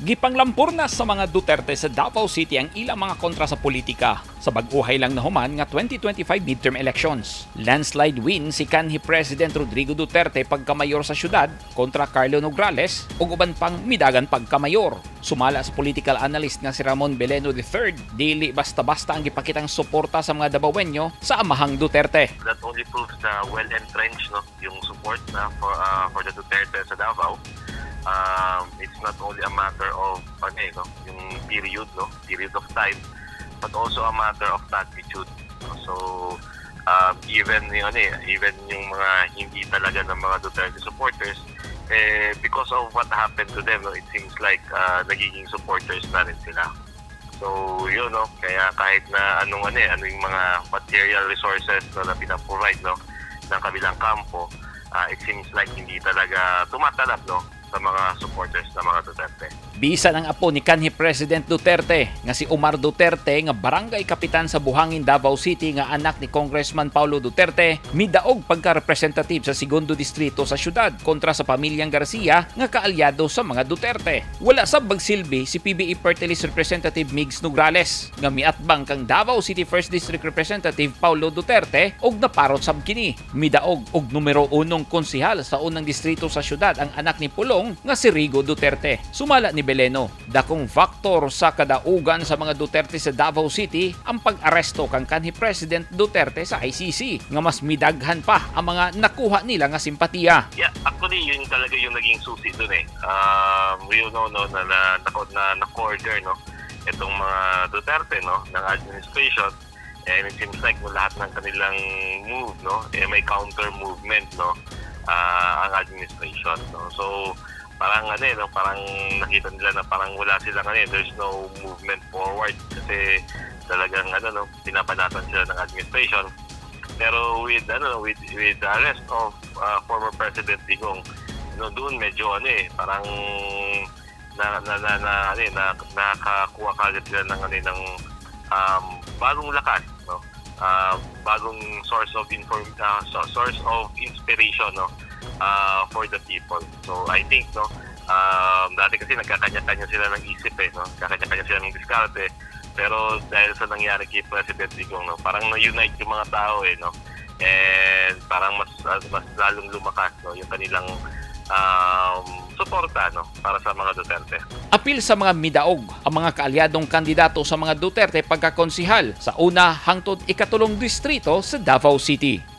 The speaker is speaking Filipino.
Gipanglampor na sa mga Duterte sa Davao City ang ilang mga kontra sa politika sa bag-uhay lang na human nga 2025 midterm elections. Landslide win si kanhi President Rodrigo Duterte pagkamayor sa syudad kontra Carlo Nograles ug uban pang midagan pagkamayor. Sumala sa political analyst nga si Ramon Beleno III, dili basta-basta ang gipakitang suporta sa mga Davaoenyo sa amahang Duterte. That only proves na well-entrenched yung support for the Duterte sa Davao. It's not only a matter of yung period of time, but also a matter of magnitude. So even yung mga hindi talaga ng mga Duterte supporters, because of what happened to them, it seems like nagiging supporters na rin sila. So kaya kahit na ano yung mga material resources na pinaprovide ng kabilang kampo, it seems like hindi talaga tumatalab sa mga supporters ng mga Duterte. Bisan ang apo ni kanhi President Duterte nga si Omar Duterte nga barangay kapitan sa Buhangin, Davao City nga anak ni Congressman Paulo Duterte, midaog pagka-representative sa segundo distrito sa syudad kontra sa pamilyang Garcia nga kaalyado sa mga Duterte. Wala sab bagsilbi si PBE Party List Representative Migs Nograles nga miatbang kang Davao City 1st District Representative Paulo Duterte og naparot sab kini. Midaog og numero 1 konsehal sa unang distrito sa syudad ang anak ni Pulong nga si Rigo Duterte. Sumala ni Beleno, dakong faktor sa kadaugan sa mga Duterte sa Davao City ang pag-aresto kang kanhi President Duterte sa ICC nga mas midaghan pa ang mga nakuha nila nga simpatiya. Yeah, actually yun talaga yung naging susi doon we know na na-corder itong mga Duterte ng administration, and it seems like lahat ng kanilang move may counter movement ang administration. So parang parang nakita nila na parang wala silang there's no movement forward kasi talagang pinapanatan sila ng administration. Pero with the arrest of former President Digong, doon medyo parang nakakuha kagad sila ng bagong lakas, bagong source of inspiration for the people. So I think dati kasi nagkakanya-kanya sila ng isip nagkakanya-kanya sila ng diskarte, pero dahil sa nangyari kay President Digong parang na-unite yung mga tao and parang mas lalong lumakas yung kanilang suporta para sa mga Duterte. Apil sa mga midaog ang mga kaalyadong kandidato sa mga Duterte pagkakonsihal sa una hangtod ikatulong distrito sa Davao City.